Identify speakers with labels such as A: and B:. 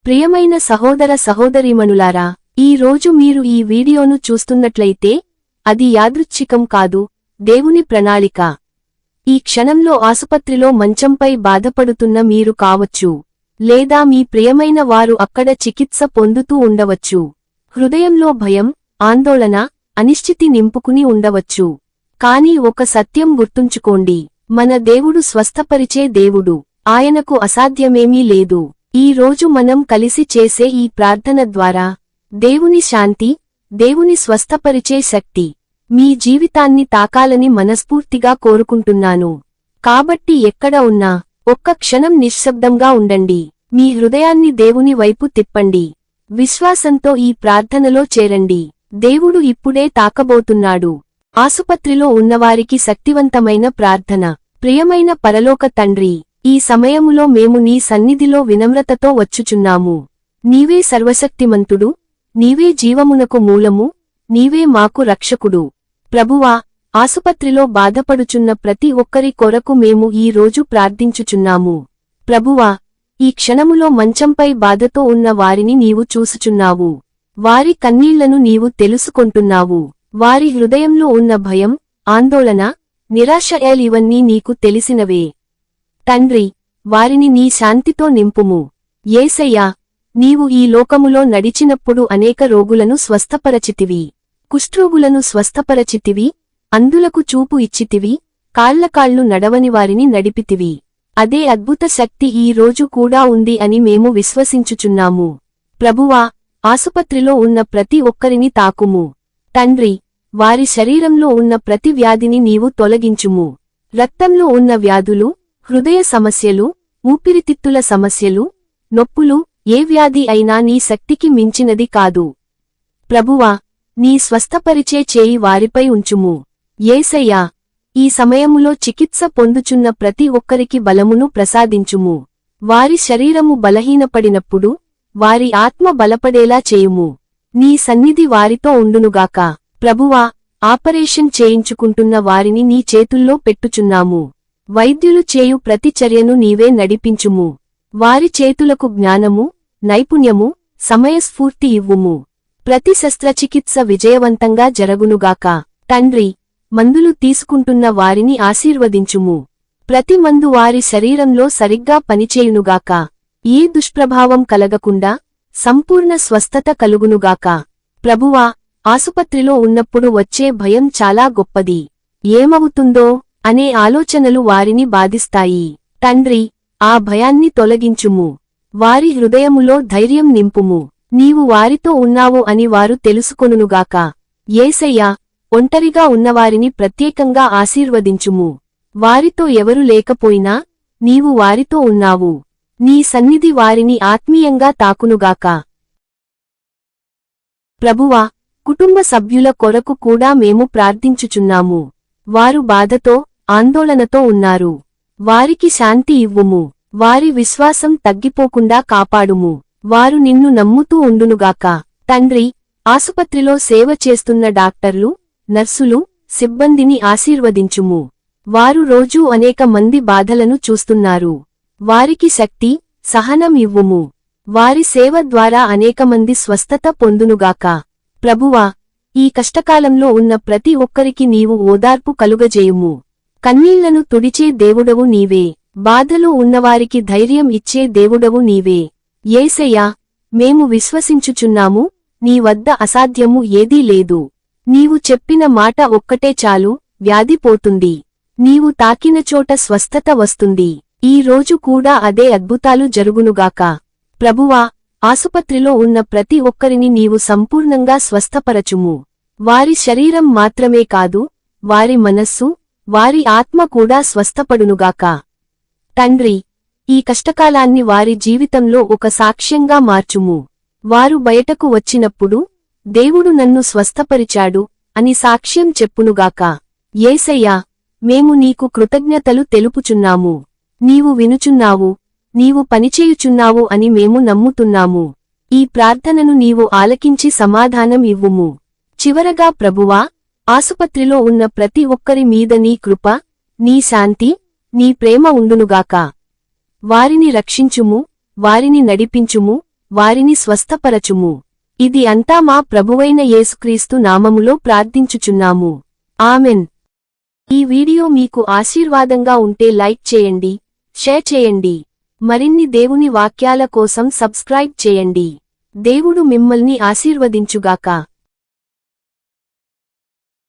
A: ప్రియమైన సహోదర సహోదరీమణులారా, ఈ రోజు మీరు ఈ వీడియోను చూస్తున్నట్లయితే అది యాదృచ్ఛికం కాదు, దేవుని ప్రణాళిక. ఈ క్షణంలో ఆసుపత్రిలో మంచంపై బాధపడుతున్న మీరు కావచ్చు, లేదా మీ ప్రియమైన వారు అక్కడ చికిత్స పొందుతూ ఉండవచ్చు. హృదయంలో భయం, ఆందోళన, అనిశ్చితి నింపుకుని ఉండవచ్చు. కానీ ఒక సత్యం గుర్తుంచుకోండి, మన దేవుడు స్వస్థపరిచే దేవుడు. ఆయనకు అసాధ్యమేమీ లేదు. ఈ రోజు మనం కలిసి చేసే ఈ ప్రార్థన ద్వారా దేవుని శాంతి, దేవుని స్వస్థపరిచే శక్తి మీ జీవితాన్ని తాకాలని మనస్ఫూర్తిగా కోరుకుంటున్నాను. కాబట్టి ఎక్కడ ఉన్నా ఒక్క క్షణం నిశ్శబ్దంగా ఉండండి. మీ హృదయాన్ని దేవుని వైపు తిప్పండి. విశ్వాసంతో ఈ ప్రార్థనలో చేరండి. దేవుడు ఇప్పుడే తాకబోతున్నాడు. ఆసుపత్రిలో ఉన్నవారికి శక్తివంతమైన ప్రార్థన. ప్రియమైన పరలోక తండ్రి, ఈ సమయములో మేము నీ సన్నిధిలో వినమ్రతతో వచ్చుచున్నాము. నీవే సర్వశక్తిమంతుడు, నీవే జీవమునకు మూలము, నీవే మాకు రక్షకుడు. ప్రభువా, ఆసుపత్రిలో బాధపడుచున్న ప్రతి ఒక్కరి కొరకు మేము ఈ రోజు ప్రార్థించుచున్నాము. ప్రభువా, ఈ క్షణములో మంచంపై బాధతో ఉన్న వారిని నీవు చూసుచున్నావు. వారి కన్నీళ్లను నీవు తెలుసుకొంటున్నావు. వారి హృదయంలో ఉన్న భయం, ఆందోళన, నిరాశ ఇవన్నీ నీకు తెలిసినవే. తండ్రి, వారిని నీ శాంతితో నింపుము. యేసయ్యా, నీవు ఈ లోకములో నడిచినప్పుడు అనేక రోగులను స్వస్థపరచితివి. కుష్ఠరోగులను స్వస్థపరచితివి, అంధులకు చూపు ఇచ్చితివి, కాళ్లకాళ్లు నడవని వారిని నడిపితివి. అదే అద్భుత శక్తి ఈ రోజు కూడా ఉంది అని మేము విశ్వసించుచున్నాము. ప్రభువా, ఆసుపత్రిలో ఉన్న ప్రతి ఒక్కరిని తాకుము. తండ్రి, వారి శరీరంలో ఉన్న ప్రతి వ్యాధిని నీవు తొలగించుము. రక్తంలో ఉన్న వ్యాధులు, హృదయ సమస్యలు, ఊపిరితిత్తుల సమస్యలు, నొప్పులు, ఏ వ్యాధి అయినా నీ శక్తికి మించినది కాదు. ప్రభువా, నీ స్వస్థపరిచే చేయి వారిపై ఉంచుము. యేసయ్యా, ఈ సమయములో చికిత్స పొందుచున్న ప్రతి ఒక్కరికి బలమును ప్రసాదించుము. వారి శరీరము బలహీనపడినప్పుడు వారి ఆత్మ బలపడేలా చేయుము. నీ సన్నిధి వారితో ఉండునుగాక. ప్రభువా, ఆపరేషన్ చేయించుకుంటున్న వారిని నీ చేతుల్లో పెట్టుచున్నాము. వైద్యులు చేయు ప్రతి చర్యను నీవే నడిపించుము. వారి చేతులకు జ్ఞానము, నైపుణ్యము, సమయస్ఫూర్తి ఇవ్వుము. ప్రతి శస్త్రచికిత్స విజయవంతంగా జరగునుగాక. తండ్రి, మందులు తీసుకుంటున్న వారిని ఆశీర్వదించుము. ప్రతి మందు వారి శరీరంలో సరిగ్గా పనిచేయునుగాక. ఏ దుష్ప్రభావం కలగకుండా సంపూర్ణ స్వస్థత కలుగునుగాక. ప్రభువా, ఆసుపత్రిలో ఉన్నప్పుడు వచ్చే భయం చాలా గొప్పది. ఏమవుతుందో అనే ఆలోచనలు వారిని బాధిస్తాయి. తండ్రి, ఆ భయాన్ని తొలగించుము. వారి హృదయములో ధైర్యం నింపుము. నీవు వారితో ఉన్నావు అని వారు తెలుసుకొనుగాక. యేసయ్యా, ఒంటరిగా ఉన్నవారిని ప్రత్యేకంగా ఆశీర్వదించుము. వారితో ఎవరు లేకపోయినా నీవు వారితో ఉన్నావు. నీ సన్నిధి వారిని ఆత్మీయంగా తాకునుగాక. ప్రభువా, కుటుంబ సభ్యుల కొరకు కూడా మేము ప్రార్థించుచున్నాము. వారు బాధతో, ఆందోళనతో ఉన్నారు. వారికి శాంతి ఇవ్వుము. వారి విశ్వాసం తగ్గిపోకుండా కాపాడుము. వారు నిన్ను నమ్ముతూ ఉండునుగాక. తండ్రి, ఆసుపత్రిలో సేవ చేస్తున్న డాక్టర్లు, నర్సులు, సిబ్బందిని ఆశీర్వదించుము. వారు రోజూ అనేక మంది బాధలను చూస్తున్నారు. వారికి శక్తి, సహనం ఇవ్వుము. వారి సేవ ద్వారా అనేకమంది స్వస్థత పొందునుగాక. ప్రభువా, ఈ కష్టకాలంలో ఉన్న ప్రతి ఒక్కరికి నీవు ఓదార్పు కలుగజేయుము. కన్నీళ్లను తుడిచే దేవుడవు నీవే. బాధలో ఉన్నవారికి ధైర్యం ఇచ్చే దేవుడవు నీవే. యేసయ్యా, మేము విశ్వసించుచున్నాము, నీ వద్ద అసాధ్యము ఏదీ లేదు. నీవు చెప్పిన మాట ఒక్కటే చాలు, వ్యాధి పోతుంది. నీవు తాకిన చోట స్వస్థత వస్తుంది. ఈ రోజు కూడా అదే అద్భుతాలు జరుగునుగాక. ప్రభువా, ఆసుపత్రిలో ఉన్న ప్రతి ఒక్కరిని నీవు సంపూర్ణంగా స్వస్థపరచుము. వారి శరీరం మాత్రమే కాదు, వారి మనస్సు, వారి ఆత్మ కూడా స్వస్థపడునుగాక. తండ్రి, ఈ కష్టకాలాన్ని వారి జీవితంలో ఒక సాక్ష్యంగా మార్చుము. వారు బయటకు వచ్చినప్పుడు, దేవుడు నన్ను స్వస్థపరిచాడు అని సాక్ష్యం చెప్పునుగాక. యేసయ్యా, మేము నీకు కృతజ్ఞతలు తెలుపుచున్నాము. నీవు వినుచున్నావు, నీవు పనిచేయుచున్నావు అని మేము నమ్ముతున్నాము. ఈ ప్రార్థనను నీవు ఆలకించి సమాధానం ఇవ్వుము. చివరగా ప్రభువా, ఆసుపత్రిలో ఉన్న ప్రతి ఒక్కరి మీద నీ కృప, నీ శాంతి, నీ ప్రేమ ఉండునుగాక. వారిని రక్షించుము, వారిని నడిపించుము, వారిని స్వస్థపరచుము. ఇది అంతా మా ప్రభువైన యేసుక్రీస్తు నామములో ప్రార్థించుచున్నాము. ఆమెన్. ఈ వీడియో మీకు ఆశీర్వాదంగా ఉంటే లైక్ చేయండి, షేర్ చేయండి. మరిన్ని దేవుని వాక్యాల కోసం సబ్స్క్రైబ్ చేయండి. దేవుడు మిమ్మల్ని ఆశీర్వదించుగాక.